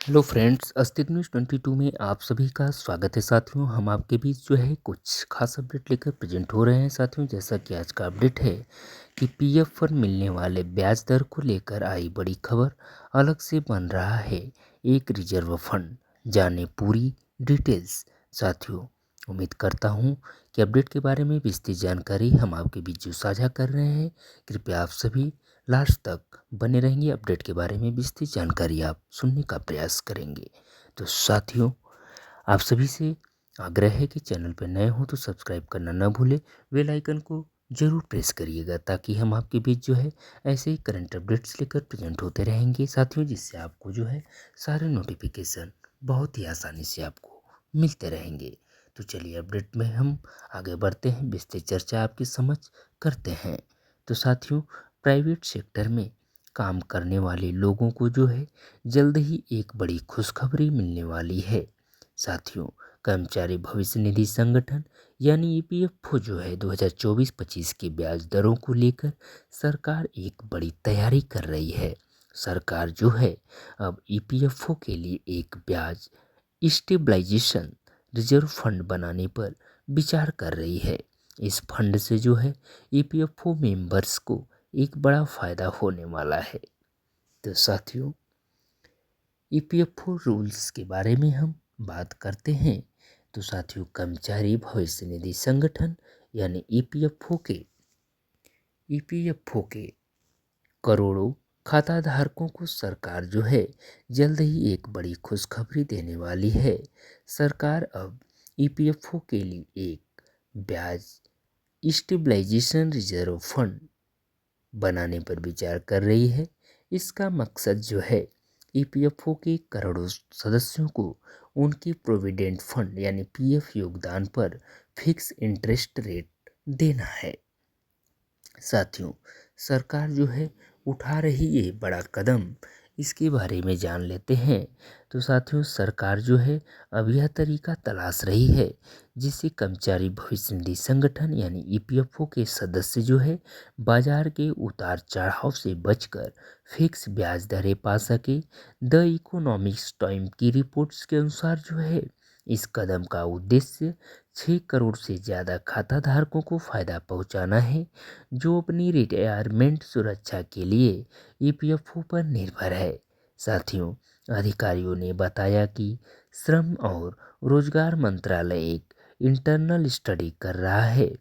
Hello friends, अस्तित्व news 22 में आप सभी का स्वागत है। साथियों, हम आपके बीच जो है कुछ खास अपडेट लेकर प्रेजेंट हो रहे हैं। साथियों, जैसा कि आज का अपडेट है कि पीएफ पर मिलने वाले ब्याज दर को लेकर आई बड़ी खबर। अलग से बन रहा है एक रिजर्व फंड, जाने पूरी डिटेल्स। साथियों, उम्मीद करता हूं कि अपडेट के बारे में विस्तृत जानकारी हम आपके बीच जो साझा कर रहे हैं, कृपया आप सभी लास्ट तक बने रहेंगे। अपडेट के बारे में विस्तृत जानकारी आप सुनने का प्रयास करेंगे। तो साथियों, आप सभी से आग्रह है कि चैनल पर नए हो तो सब्सक्राइब करना न भूले, बेल आइकन को जरूर प्रेस करिएगा ताकि हम आपके बीच जो है ऐसे ही करंट अपडेट्स लेकर प्रेजेंट होते रहेंगे। साथियों, जिससे आपको जो है सारे नोटिफिकेशन बहुत ही आसानी से आपको मिलते रहेंगे। तो चलिए अपडेट में हम आगे बढ़ते हैं, विस्तृत चर्चा आपकी समझ करते हैं। तो साथियों, प्राइवेट सेक्टर में काम करने वाले लोगों को जो है जल्द ही एक बड़ी खुशखबरी मिलने वाली है। साथियों, कर्मचारी भविष्य निधि संगठन यानी ईपीएफओ जो है 2024-25 की ब्याज दरों को लेकर सरकार एक बड़ी तैयारी कर रही है। सरकार जो है अब ईपीएफओ के लिए एक ब्याज स्टेबलाइजेशन रिजर्व फंड बनाने पर विचार कर रही है। इस फंड से जो है ईपीएफओ मेंबर्स को एक बड़ा फायदा होने वाला है। तो साथियों, ईपीएफओ रूल्स के बारे में हम बात करते हैं। तो साथियों, कर्मचारी भविष्य निधि संगठन यानी ईपीएफओ के करोड़ों खाता धारकों को सरकार जो है जल्द ही एक बड़ी खुशखबरी देने वाली है। सरकार अब ईपीएफओ के लिए एक ब्याज स्टेबलाइजेशन रिजर्व फंड बनाने पर विचार कर रही है। इसका मकसद जो है ईपीएफओ के करोड़ों सदस्यों को उनकी प्रोविडेंट फंड यानी पीएफ योगदान पर फिक्स इंटरेस्ट रेट देना है। साथियों, सरकार जो है उठा रही ये बड़ा कदम, इसके बारे में जान लेते हैं। तो साथियों, सरकार जो है अब यह तरीका तलाश रही है जिससे कर्मचारी भविष्य निधि संगठन यानी ईपीएफओ के सदस्य जो है बाजार के उतार चढ़ाव से बचकर फिक्स ब्याज दरें पा सके। द इकोनॉमिक्स टाइम की रिपोर्ट्स के अनुसार जो है इस कदम का उद्देश्य 6 करोड़ से ज़्यादा खाता धारकों को फायदा पहुंचाना है जो अपनी रिटायरमेंट सुरक्षा के लिए ईपीएफओ पर निर्भर है। साथियों, अधिकारियों ने बताया कि श्रम और रोजगार मंत्रालय एक इंटरनल स्टडी कर रहा है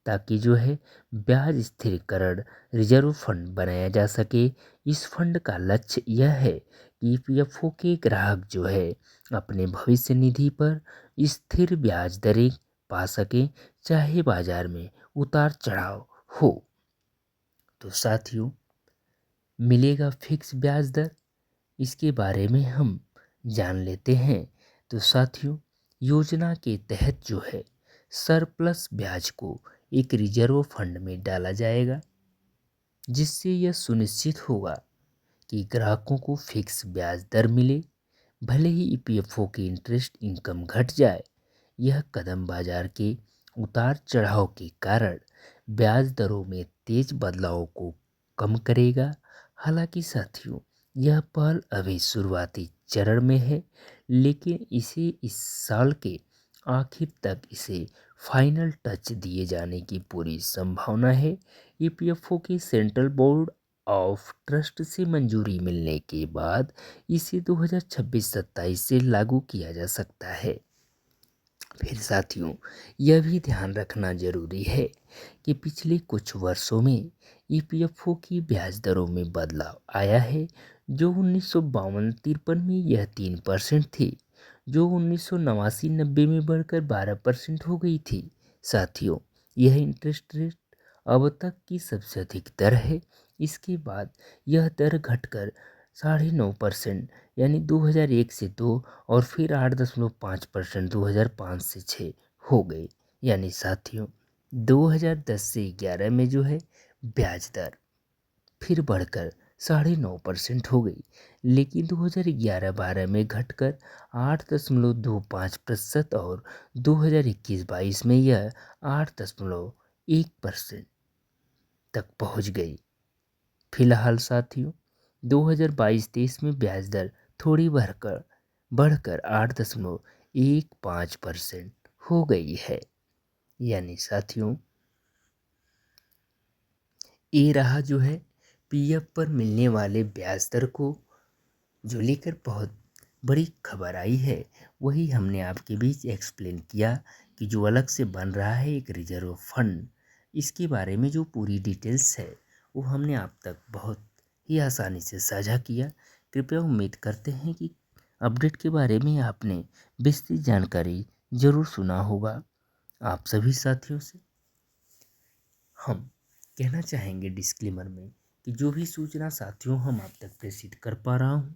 ताकि जो है ब्याज स्थिरीकरण रिजर्व फंड बनाया जा सके। इस फंड का लक्ष्य यह है कि ईपीएफओ के ग्राहक जो है अपने भविष्य निधि पर स्थिर ब्याज दरें पा सके, चाहे बाजार में उतार चढ़ाव हो। तो साथियों, मिलेगा फिक्स ब्याज दर, इसके बारे में हम जान लेते हैं। तो साथियों, योजना के तहत जो है सरप्लस ब्याज को एक रिजर्व फंड में डाला जाएगा जिससे यह सुनिश्चित होगा कि ग्राहकों को फिक्स ब्याज दर मिले, भले ही ईपीएफओ की इंटरेस्ट इनकम घट जाए। यह कदम बाजार के उतार चढ़ाव के कारण ब्याज दरों में तेज बदलाव को कम करेगा। हालांकि साथियों, यह पहल अभी शुरुआती चरण में है, लेकिन इसे इस साल के आखिर तक इसे फाइनल टच दिए जाने की पूरी संभावना है। ईपीएफओ के सेंट्रल बोर्ड ऑफ ट्रस्ट से मंजूरी मिलने के बाद इसे 2026-27 से लागू किया जा सकता है। फिर साथियों, यह भी ध्यान रखना जरूरी है कि पिछले कुछ वर्षों में ईपीएफओ की ब्याज दरों में बदलाव आया है। जो 1952-53 में यह 3% थी, जो 1989-90 में बढ़कर 12% हो गई थी। साथियों, यह इंटरेस्ट रेट अब तक की सबसे अधिक दर है। इसके बाद यह दर घटकर 9.5% यानी 2001 से 2 और फिर 8.5% 2005 से 6 हो गई। यानी साथियों, 2010 से 11 में जो है ब्याज दर फिर बढ़कर 9.5% हो गई, लेकिन 2011-12 में घटकर 8.25% और 2021-22 में यह 8.1% तक पहुंच गई। फिलहाल साथियों, 2022-23 में ब्याज दर थोड़ी बढ़कर बढ़कर 8.15% हो गई है। यानी साथियों, ये रहा जो है पीएफ पर मिलने वाले ब्याज दर को जो लेकर बहुत बड़ी खबर आई है, वही हमने आपके बीच एक्सप्लेन किया कि जो अलग से बन रहा है एक रिजर्व फंड, इसके बारे में जो पूरी डिटेल्स है वो हमने आप तक बहुत ही आसानी से साझा किया। कृपया उम्मीद करते हैं कि अपडेट के बारे में आपने विस्तृत जानकारी जरूर सुना होगा। आप सभी साथियों से हम कहना चाहेंगे डिस्क्लेमर में कि जो भी सूचना साथियों हम आप तक प्रेषित कर पा रहा हूँ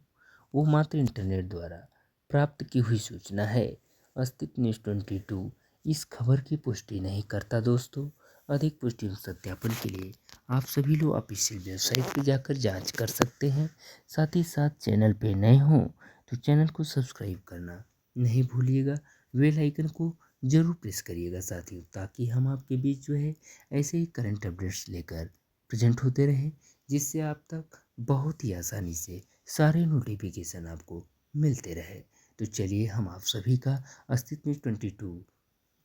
वो मात्र इंटरनेट द्वारा प्राप्त की हुई सूचना है। अस्तित्व न्यूज़ 22 इस खबर की पुष्टि नहीं करता दोस्तों। अधिक पुष्टि एवं सत्यापन के लिए आप सभी लोग ऑफिशियल वेबसाइट पर जाकर जांच कर सकते हैं। साथ ही साथ चैनल पे नए हों तो चैनल को सब्सक्राइब करना नहीं भूलिएगा। बेल आइकन को जरूर प्रेस करिएगा साथियों, ताकि हम आपके बीच जो है ऐसे ही करंट अपडेट्स लेकर प्रेजेंट होते रहें, जिससे आप तक बहुत ही आसानी से सारे नोटिफिकेशन आपको मिलते रहे। तो चलिए हम आप सभी का अस्तित्व 22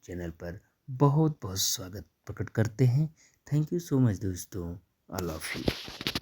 चैनल पर बहुत बहुत स्वागत प्रकट करते हैं। थैंक यू सो मच दोस्तों। I love you.